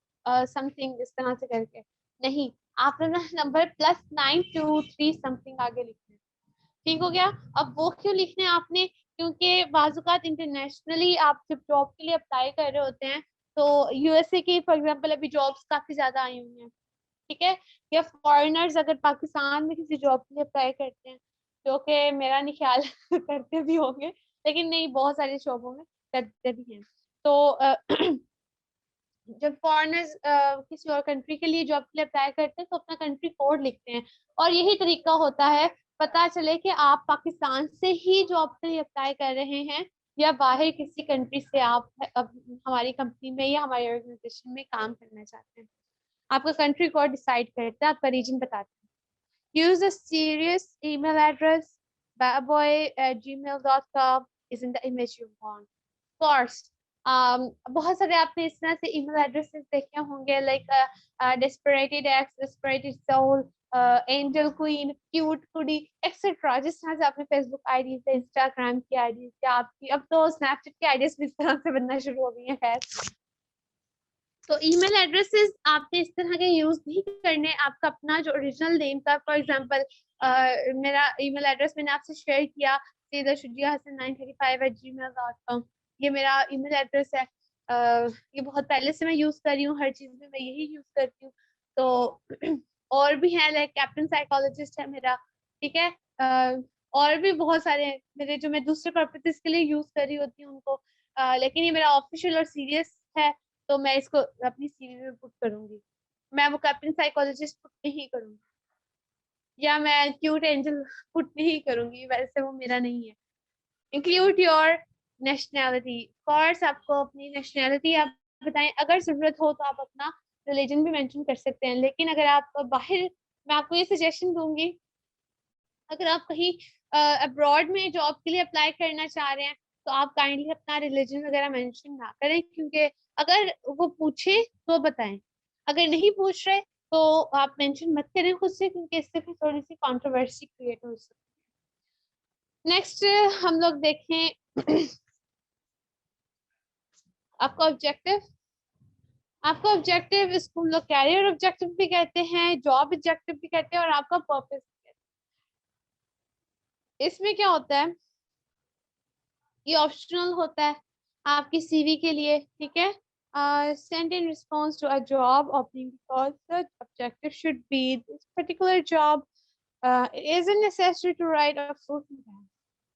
समथिंग इस तरह से करके, नहीं, आपने अपना नंबर +923 समथिंग आगे लिखना है। ठीक हो गया? अब वो क्यों लिखने आपने? क्योंकि बाजुकात इंटरनेशनली आप जब जॉब के लिए अप्लाई कर रहे होते हैं तो यूएसए की फॉर एग्जांपल अभी जॉब्स काफी ज्यादा आई हुई हैं, ठीक है, या फॉरेनर्स अगर पाकिस्तान में किसी जॉब के लिए अप्लाई करते हैं, जो कि मेरा नहीं ख्याल करते भी होंगे, लेकिन नहीं, बहुत सारे शोबों में करते भी हैं। तो जब फॉरेनर्स किसी और कंट्री के लिए जॉब के लिए अप्लाई करते हैं तो अपना कंट्री कोड लिखते हैं, और यही तरीका होता है पता चले कि आप पाकिस्तान से ही जॉब के लिए अप्लाई कर रहे हैं या बाहर किसी कंट्री से आप हमारी कंपनी में या हमारी ऑर्गेनाइजेशन में काम करना चाहते हैं। आपका कंट्री कोड डिसाइड करता है, आपका रीजन बताता है। Use a serious email address. badboy@gmail.com isn't the image you want. Of course, बहुत सारे आपने इस तरह से email addresses देखे होंगे, like Desperated X, Desperated Soul, Angel Queen, Cute Goody, etc. जिस तरह से आपने Facebook IDs है, Instagram की IDs या आपकी, अब तो Snapchat की IDs भी इस तरह से बनना शुरू हो गई हैं। खैर, तो ईमेल एड्रेसेस आपने इस तरह के यूज नहीं करने। आपका अपना जो ओरिजिनल नेम था, फॉर एग्जांपल मेरा ईमेल एड्रेस मैंने आपसे शेयर किया seedashujiahasan935@gmail.com, ये मेरा ईमेल एड्रेस है। ये बहुत पहले से मैं यूज कर रही हूँ, हर चीज में मैं यही यूज करती हूँ। तो और भी है, लाइक कैप्टन साइकोलॉजिस्ट है मेरा, ठीक है, और भी बहुत सारे हैं मेरे जो मैं दूसरे पर्पसेस के लिए यूज कर रही होती हूँ उनको, लेकिन ये मेरा ऑफिशियल और सीरियस है, तो मैं इसको अपनी सीवी में पुट करूंगी। मैं वो कैप्टन साइकोलॉजिस्ट पुट नहीं करूंगी, या मैं क्यूट एंजल पुट नहीं करूंगी, वैसे वो मेरा नहीं है। Include your nationality. कोर्स आपको अपनी नेशनैलिटी आप बताएं, अगर जरूरत हो तो आप अपना रिलीजन भी मेंशन कर सकते हैं, लेकिन अगर आप बाहर, मैं आपको ये सजेशन दूंगी, अगर आप कहीं अब्रॉड में जॉब के लिए अप्लाई करना चाह रहे हैं तो आप काइंडली अपना रिलीजन वगैरह मेंशन ना करें, क्योंकि अगर वो पूछे तो बताएं, अगर नहीं पूछ रहे तो आप मेंशन मत करें खुद से, क्योंकि इससे फिर थोड़ी सी कंट्रोवर्सी क्रिएट हो सकती है। नेक्स्ट हम लोग देखें आपका ऑब्जेक्टिव। आपका ऑब्जेक्टिव, इसको हम लोग कैरियर ऑब्जेक्टिव भी कहते हैं, जॉब ऑब्जेक्टिव भी कहते हैं, और आपका पर्पस। इसमें क्या होता है, ये ऑप्शनल होता है आपकी सीवी के लिए, ठीक है। Send in response to a job opening because the objective should be this particular job. It isn't necessary to write a full sentence.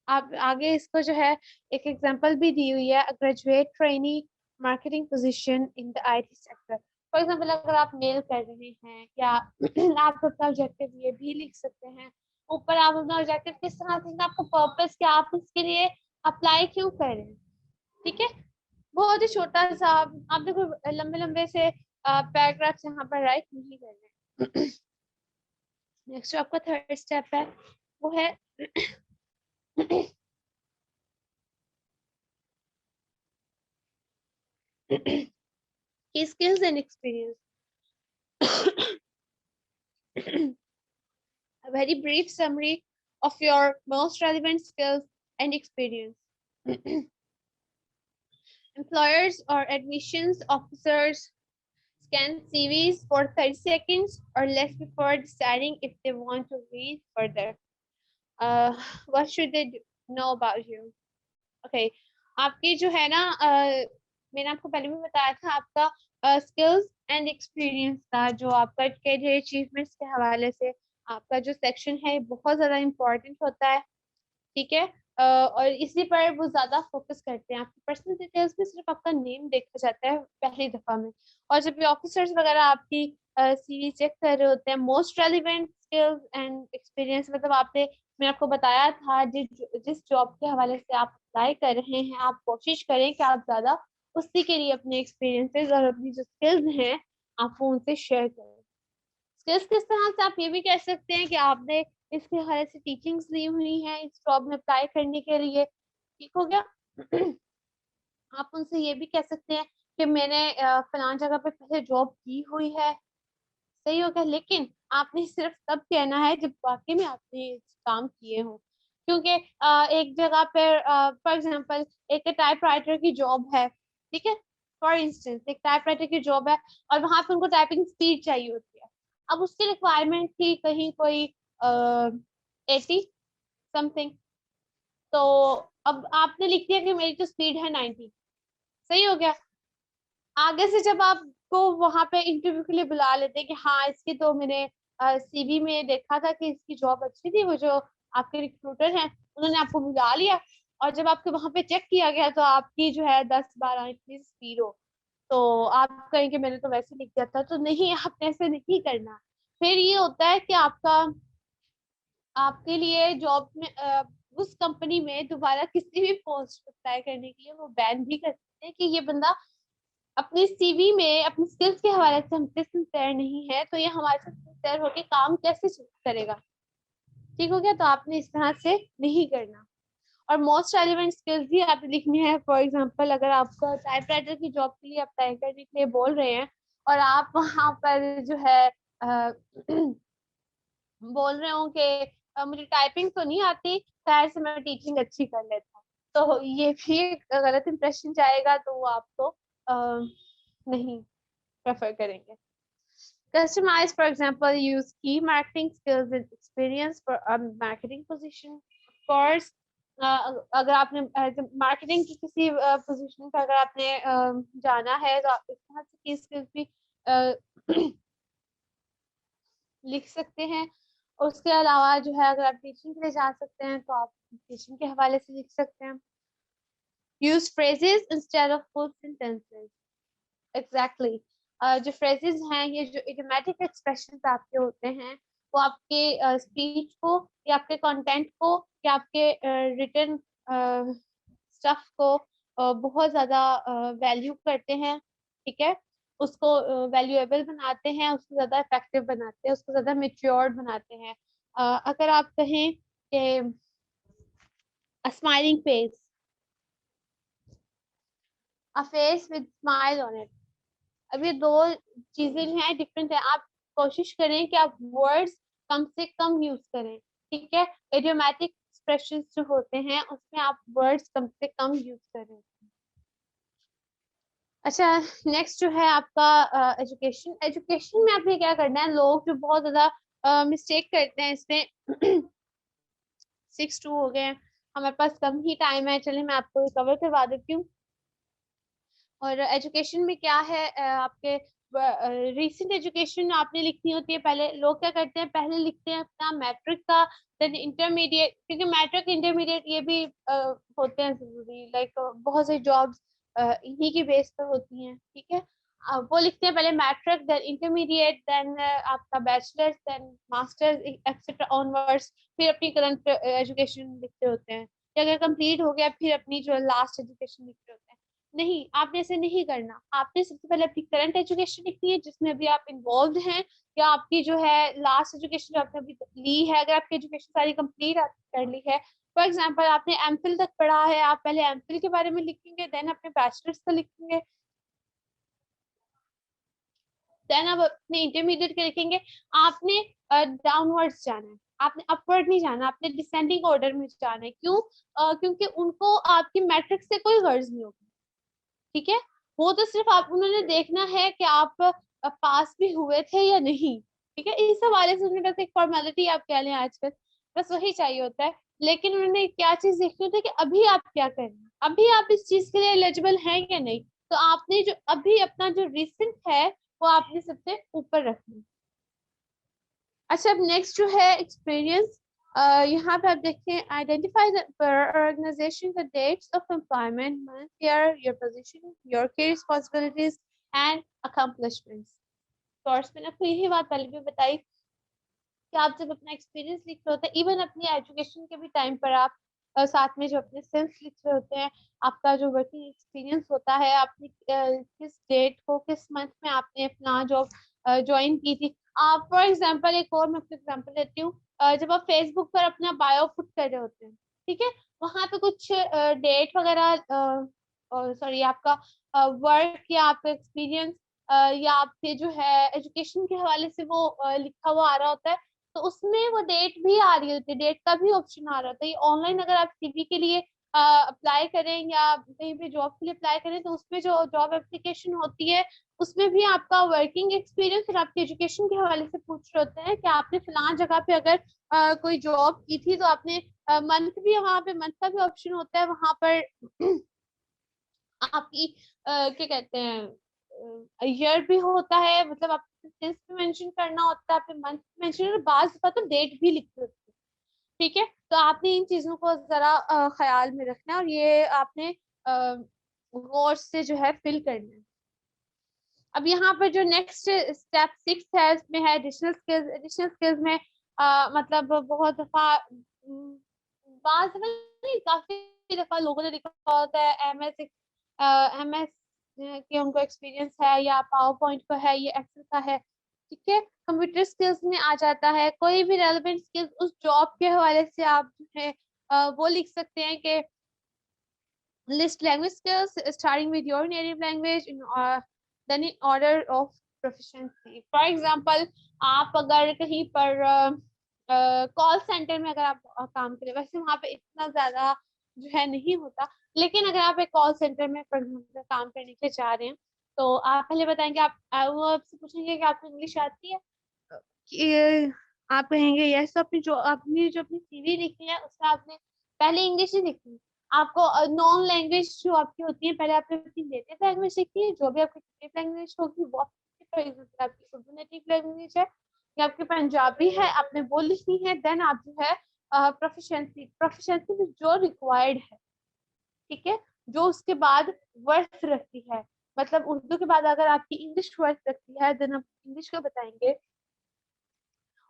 आप आगे इसको जो है एक एग्जांपल भी दी हुई है, graduate trainee marketing position in the IT sector. For example अगर आप मेल कर रहे हैं, या आप अपना ऑब्जेक्टिव ये भी लिख सकते हैं ऊपर आप अपना ऑब्जेक्टिव किस तरह से, आपको पर्पस क्या, आप उसके लिए अप्लाई क्यों कर रहे हैं। ठीक है, बहुत ही छोटा सा, आपने कोई लंबे लंबे से पैराग्राफ्स यहाँ पर राइट नहीं करने। नेक्स्ट जो आपका थर्ड स्टेप है वो है skills and experience. A very brief summary of your most relevant skills and experience. Employers or admissions officers scan CVs for 30 seconds or less before deciding if they want to read further. What should they know about you? Okay, आपकी जो है ना, मैंने आपको पहले भी बताया था, आपका स्किल्स एंड एक्सपीरियंस का जो आपका करियर अचीवमेंट्स के हवाले से आपका जो सेक्शन है बहुत ज़्यादा इम्पोर्टेंट होता है। ठीक है, और इसी पर वो ज्यादा फोकस करते हैं। आपकी पर्सनल डिटेल्स में सिर्फ आपका नेम देखा जाता है पहली दफा में, और जब ये ऑफिसर्स वगैरह आपकी सीवी चेक कर रहे होते हैं, most relevant skills and experience, मतलब आपने, मैं आपको बताया था जिस जॉब के हवाले से आप अप्लाई कर रहे हैं, आप कोशिश करें कि आप ज्यादा उसी के लिए अपने एक्सपीरियंसेस और अपनी जो स्किल्स हैं आप वो उनसे शेयर करें। स्किल्स किस तरह से, आप ये भी कह सकते हैं कि आपने इसके हवाले से टीचिंग्स ली हुई हैं इस जॉब में अप्लाई करने के लिए। ठीक हो गया। आप उनसे ये भी कह सकते हैं कि मैंने फलान जगह पे पहले जॉब की हुई है। सही हो गया, लेकिन आपने सिर्फ तब कहना है जब वाकई में आपने काम किए हो, क्योंकि एक जगह पर फॉर एग्जांपल एक टाइप राइटर की जॉब है, ठीक है, फॉर इंस्टेंस एक टाइप राइटर की जॉब है और वहां पे उनको टाइपिंग स्पीड चाहिए होती है। अब उसकी रिक्वायरमेंट थी कहीं कोई 80 समथिंग, तो अब आपने लिख दिया कि मेरी जो स्पीड है 90। सही हो गया। आगे से जब आपको वहां पे इंटरव्यू के लिए बुला लेते हैं कि हाँ इसकी तो मैंने सीवी में देखा था कि इसकी जॉब अच्छी थी, वो जो आपके रिक्रूटर हैं उन्होंने आपको बुला लिया, और जब आपके वहां पे चेक किया गया तो आपकी जो है 10-12 इतनी स्पीड हो, तो आप कहेंगे मैंने तो वैसे लिख दिया था। तो नहीं, आपने ऐसे नहीं करना। फिर ये होता है कि आपके लिए जॉब में उस कंपनी में दोबारा किसी भी पोस्ट अप्लाई करने के लिए वो बैन भी कर सकते हैं कि ये बंदा अपनी सीवी में अपनी स्किल्स के हवाले से हमसे सिंसेयर नहीं है, तो ये हमारे साथ सिंसेयर होके काम कैसे करेगा। ठीक हो गया, तो आपने इस तरह से नहीं करना। और मोस्ट रेलिवेंट स्किल्स भी आपने लिखनी है। फॉर एग्जांपल अगर आपका टाइपराइटर की जॉब के लिए अप्लाई करने के लिए बोल रहे हैं और आप वहां पर जो है बोल रहे हो कि मुझे टाइपिंग तो नहीं आती, खैर से मैं टीचिंग अच्छी कर लेता हूँ, तो ये भी एक गलत इंप्रेशन जाएगा, तो वो आपको नहीं प्रेफर करेंगे। Customize, for example, use key marketing skills and experience for a marketing position. Of course, अगर आपने मार्केटिंग की किसी पोजीशन पर अगर आपने जाना है तो आप इस तरह से की स्किल्स भी लिख सकते हैं। उसके अलावा जो है अगर आप टीचिंग के लिए जा सकते हैं तो आप टीचिंग के हवाले से लिख सकते हैं। Use phrases instead of full sentences. Exactly, जो फ्रेजेस हैं, ये जो इडियोमैटिक एक्सप्रेशंस आपके होते हैं, वो आपके स्पीच को या आपके कंटेंट को या आपके रिटन स्टफ को बहुत ज्यादा वैल्यू करते हैं। ठीक है, उसको वैल्यूएबल बनाते हैं, उसको ज्यादा इफेक्टिव बनाते हैं, उसको ज्यादा मेच्योर्ड बनाते हैं। अगर आप कहें कि a smiling face, a face with smile on it, अब ये दो चीजें जो है डिफरेंट है। आप कोशिश करें कि आप वर्ड्स कम से कम यूज करें। ठीक है, इडियोमैटिक एक्सप्रेशंस जो होते हैं उसमें आप वर्ड्स कम से कम यूज करें। अच्छा, नेक्स्ट जो है आपका एजुकेशन। एजुकेशन में आपने क्या करना है, लोग जो बहुत ज्यादा मिस्टेक करते हैं इसमें 6-2 हो गए हैं, हमारे पास कम ही टाइम है, चलिए मैं आपको कवर करवा देती हूँ। और एजुकेशन में क्या है, आपके रिसेंट एजुकेशन आपने लिखनी होती है। पहले लोग क्या करते हैं, पहले लिखते हैं अपना मैट्रिक का, देन इंटरमीडिएट, क्योंकि मैट्रिक इंटरमीडिएट ये भी होते हैं जरूरी, लाइक बहुत सारी जॉब्स इन्हीं की बेस पर होती हैं। ठीक है, वो लिखते हैं पहले मैट्रिक, देन इंटरमीडिएट, देन आपका bachelors, then masters etcetera onwards, फिर अपनी करंट एजुकेशन लिखते होते हैं, या अगर कंप्लीट हो गया फिर अपनी जो लास्ट एजुकेशन लिखते होते हैं। नहीं, आपने ऐसे नहीं करना। आपने सबसे पहले अपनी करंट एजुकेशन लिखनी है जिसमें अभी आप इन्वॉल्व हैं, या आपकी जो है लास्ट एजुकेशन जो आपने अभी ली है, अगर आपकी एजुकेशन सारी कंप्लीट कर ली है। फॉर एग्जाम्पल आपने एमफिल तक पढ़ा है, आप पहले एमफिल के बारे में लिखेंगे, देन अपने बैचलर्स का लिखेंगे, देन आप अपने इंटरमीडिएट के लिखेंगे। आपने डाउनवर्ड्स जाना है, आपने अपवर्ड नहीं जाना, आपने डिसेंडिंग ऑर्डर में जाना है। क्यों? क्योंकि उनको आपकी मैट्रिक से कोई गर्ज नहीं होगी, ठीक है। वो तो सिर्फ आप उन्होंने देखना है कि आप पास भी हुए थे या नहीं, ठीक है। इस हवाले से उन्होंने बस एक फॉर्मेलिटी आप कह लें आजकल, बस वही चाहिए होता है। लेकिन उन्होंने क्या चीज देखनी होती है कि अभी आप क्या कर रहे हैं, अभी आप इस चीज के लिए एलिजिबल हैं या नहीं। तो आपने जो अभी अपना जो रिसेंट है वो आपने सबसे ऊपर रखना है। अच्छा, अब नेक्स्ट जो है एक्सपीरियंस, यहाँ पे आप देखें, identify organisation the dates of employment, month, year, your position, your key responsibilities and accomplishments. Course में आपको यही बात पहले भी बताई कि आप जब अपना एक्सपीरियंस लिख रहे होते हैं, इवन अपनी एजुकेशन के भी टाइम पर आप साथ में जो अपने सेल्फ लिख रहे होते हैं, आपका जो वर्किंग एक्सपीरियंस होता है, आपने किस डेट को, किस मंथ में आपने अपना जॉब ज्वाइन की थी। आप फॉर एग्जांपल, एक और मैं एग्जांपल देती हूँ, जब आप फेसबुक पर अपना बायो पुट कर रहे होते हैं, ठीक है, वहां पे कुछ डेट वगैरह, सॉरी, आपका वर्क या आपका एक्सपीरियंस या आपके जो है एजुकेशन के हवाले से वो लिखा हुआ आ रहा होता है, तो उसमें वो डेट भी आ रही होती है, डेट का भी ऑप्शन आ रहा होता है। ऑनलाइन अगर आप सीवी के लिए अप्लाई करें या कहीं पे जॉब के लिए अप्लाई करें, तो उसमें जो जॉब एप्लीकेशन होती है उसमें भी आपका वर्किंग एक्सपीरियंस और आपके एजुकेशन के हवाले से पूछ रहे होते हैं कि आपने फलां जगह पे अगर कोई जॉब की थी, तो आपने मंथ भी, वहाँ पे मंथ का भी ऑप्शन होता है वहां पर आपकी क्या कहते हैं ईयर भी होता है, मतलब आपको सेंस भी मेंशन करना होता है, आपने मंथ मेंशन, और बाज दफा तो डेट भी लिखी होती है, ठीक है। तो आपने इन चीजों को जरा ख्याल में रखना है, और ये आपने गौर से जो है फिल करना है। अब यहाँ पर जो नेक्स्ट स्टेप 6 है, इसमें है एडिशनल स्किल्स। एडिशनल स्किल्स में मतलब बहुत दफा बाज दफा नहीं, काफी दफा लोगों ने लिखा होता है एमएस के उनको एक्सपीरियंस है, या पावर पॉइंट का है, ये एक्सेल का है, ठीक है। कंप्यूटर स्किल्स में आ जाता है कोई भी रेलेवेंट स्किल्स उस जॉब के हवाले से, आप जो है वो लिख सकते हैं कि list language skills starting with your native language in then in order of proficiency. For example, आप अगर कहीं पर कॉल सेंटर में अगर आप काम करें, वैसे वहाँ पे इतना ज्यादा जो है नहीं होता, लेकिन अगर आप एक कॉल सेंटर में for example काम करने के लिए जा रहे हैं, तो आप पहले बताएंगे, आप वो आपसे पूछेंगे कि आपको इंग्लिश आती है, कि आप कहेंगे यस। तो अपनी जो अपनी सीवी लिखी है उसमें आपने पहले इंग्लिश ही लिखी, आपको नॉन लैंग्वेज जो आपकी होती है, पहले आपने अपनी नेटिव लैंग्वेज लिखी है, जो भी आपकी नेटिव लैंग्वेज होगी वो फॉर एग्जांपल आपकी उर्दू नेटिव लैंग्वेज है या आपकी पंजाबी है, आपने वो लिखनी है। देन आप जो है प्रोफिशिएंसी, प्रोफिशिएंसी में जो रिक्वायर्ड है, ठीक है, जो उसके बाद वर्थ रखती है, मतलब उर्दू के बाद अगर आपकी इंग्लिश वर्थ रखती है, देन आप इंग्लिश का बताएंगे।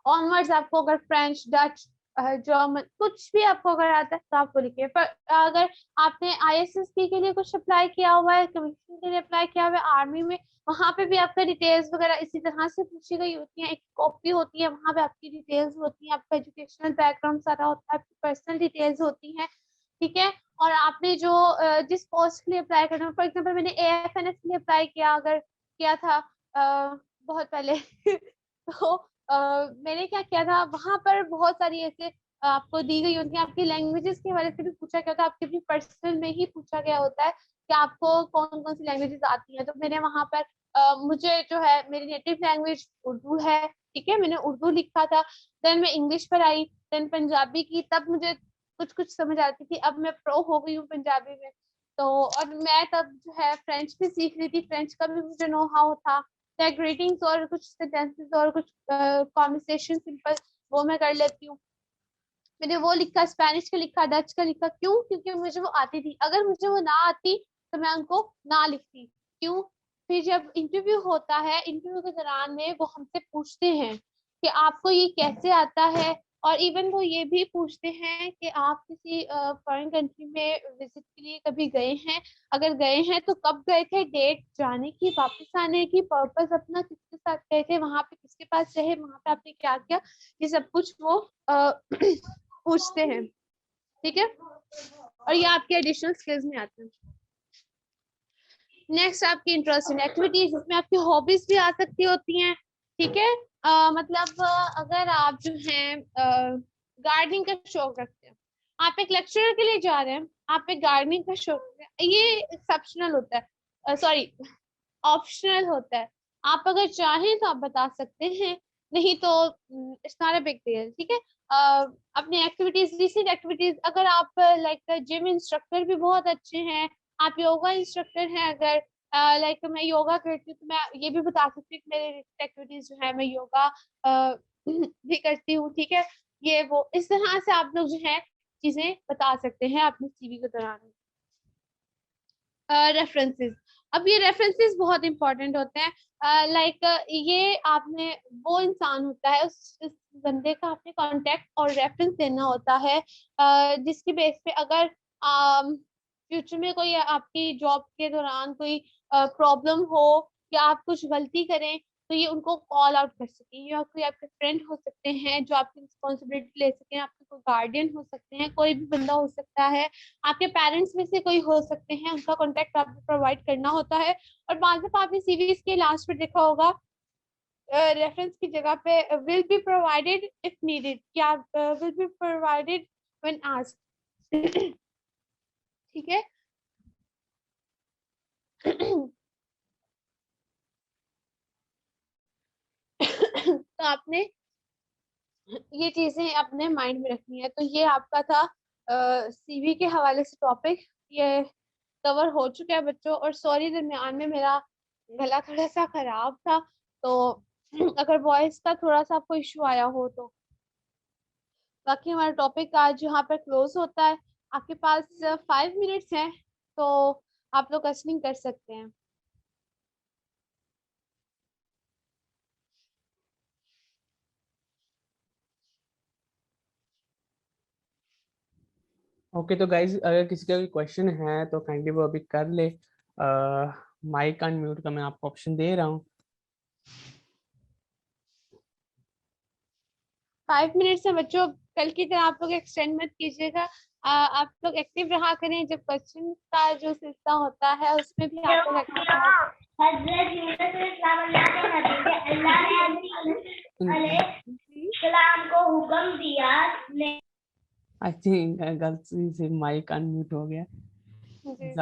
ऑनवर्ड्स आपको अगर फ्रेंच, डच, जर्मन कुछ भी आपको अगर आता है तो आप वो लिखिए। पर अगर आपने आईएसएसपी के लिए कुछ अप्लाई किया हुआ है, कमीशन के लिए अप्लाई किया हुआ है आर्मी में, वहां पे भी आपका डिटेल्स वगैरह इसी तरह से पूछी गई होती है, एक कॉपी होती है, वहां पे आपकी डिटेल्स होती है, आपका एजुकेशनल बैकग्राउंड सारा होता है, आपकी पर्सनल डिटेल्स होती हैं, ठीक है। और आपने जो जिस पोस्ट के लिए अप्लाई करना है, फॉर एग्जाम्पल मैंने एएफएनएस के लिए अप्लाई किया, अगर किया था बहुत पहले तो मैंने क्या किया था, वहां पर बहुत सारी ऐसे आपको दी गई होती है, आपकी लैंग्वेजेस के हवाले से भी पूछा गया होता है, आपके भी पर्सनल में ही पूछा गया होता है कि आपको कौन कौन सी लैंग्वेजेस आती हैं। तो मैंने वहां पर मुझे जो है मेरी नेटिव लैंग्वेज उर्दू है, ठीक है, मैंने उर्दू लिखा था। देन मैं इंग्लिश पर आई, देन पंजाबी की, तब मुझे कुछ कुछ समझ आती थी, अब मैं प्रो हो गई हूँ पंजाबी में। तो और मैं तब जो है फ्रेंच भी सीख रही थी, फ्रेंच का भी मुझे नो हाउ था, ग्रीटिंग्स और कुछ सेंटेंसेस और कुछ कॉन्वर्सेशन सिंपल वो मैं कर लेती हूँ। मैंने वो लिखा, स्पेनिश का लिखा, डच का लिखा। क्यों? क्योंकि मुझे वो आती थी। अगर मुझे वो ना आती तो मैं उनको ना लिखती। क्यों? फिर जब इंटरव्यू होता है, इंटरव्यू के दौरान में वो हमसे पूछते हैं कि आपको ये कैसे आता है, और इवन वो ये भी पूछते हैं कि आप किसी फॉरेन कंट्री में विजिट के लिए कभी गए हैं, अगर गए हैं तो कब गए थे, डेट जाने की, वापस आने की, पर्पस अपना, किसके साथ गए थे, वहां पे किसके पास रहे, वहां पे आपने क्या किया, ये सब कुछ वो पूछते हैं। ठीक है, और ये आपके एडिशनल स्किल्स में आते हैं। नेक्स्ट आपकी इंटरेस्ट इन एक्टिविटीज, जिसमें आपकी हॉबीज भी आ सकती होती हैं। ठीक है, मतलब अगर आप जो हैं गार्डनिंग का शौक रखते हैं, आप एक लेक्चरर के लिए जा रहे हैं, आप एक गार्डनिंग का शौक रखते हैं, ये एक्सेप्शनल होता है, सॉरी ऑप्शनल होता है। आप अगर चाहें तो आप बता सकते हैं, नहीं तो it's not a big deal. ठीक है, अपनी एक्टिविटीज, रिसेंट एक्टिविटीज, अगर आप लाइक जिम इंस्ट्रक्टर भी बहुत अच्छे हैं, आप योगा इंस्ट्रक्टर हैं, अगर लाइक मैं योगा करती हूँ तो मैं ये भी बता सकती हूँ कि मेरी एक्टिविटीज जो है, मैं योगा भी करती हूँ। ठीक है, ये वो इस तरह से आप लोग जो है चीजें बता सकते हैं अपने सीवी के दौरान। रेफरेंसेस, अब ये रेफरेंसेस बहुत इंपॉर्टेंट होते हैं। लाइक ये आपने, वो इंसान होता है, उस बंदे का आपने कांटेक्ट और रेफरेंस देना होता है, जिसकी बेस पे अगर फ्यूचर में कोई आपकी जॉब के दौरान कोई प्रॉब्लम हो या आप कुछ गलती करें तो ये उनको कॉल आउट कर सके, या कोई आपके फ्रेंड हो सकते हैं जो आपकी रिस्पॉन्सिबिलिटी ले सकें, आपके कोई गार्डियन हो सकते हैं, कोई भी बंदा हो सकता है, आपके पेरेंट्स में से कोई हो सकते हैं, उनका कांटेक्ट आपको प्रोवाइड करना होता है। और बाद में आपने सीवीज के लास्ट पे देखा होगा रेफरेंस की जगह पे will be provided if needed, या will be provided when asked. ठीक है तो आपने ये चीजें अपने माइंड में रखनी है। तो ये आपका था सीवी के हवाले से टॉपिक, ये कवर हो चुका है बच्चों। और सॉरी दरमियान में मेरा गला थोड़ा सा खराब था, तो अगर वॉइस का थोड़ा सा आपको इशू आया हो तो। बाकी हमारा टॉपिक आज यहाँ पर क्लोज होता है। आपके पास 5 मिनट्स हैं, तो आप लोग क्वेश्चनिंग कर सकते हैं। ओके, तो गाइज अगर किसी का भी क्वेश्चन है तो काइंडली वो अभी कर ले। माइक अनम्यूट का मैं आपको ऑप्शन दे रहा हूँ। 5 मिनट से बच्चों, कल की तरह आप लोग एक्सटेंड मत कीजिएगा। आप लोग एक्टिव रहा करें, जब क्वेश्चन का जो सिलसिला होता है उसमें भी आप लोग एक्टिव रहा करें। सलाम को हुक्म दिया। आई थिंक गलती से माइक अनम्यूट हो गया। जी।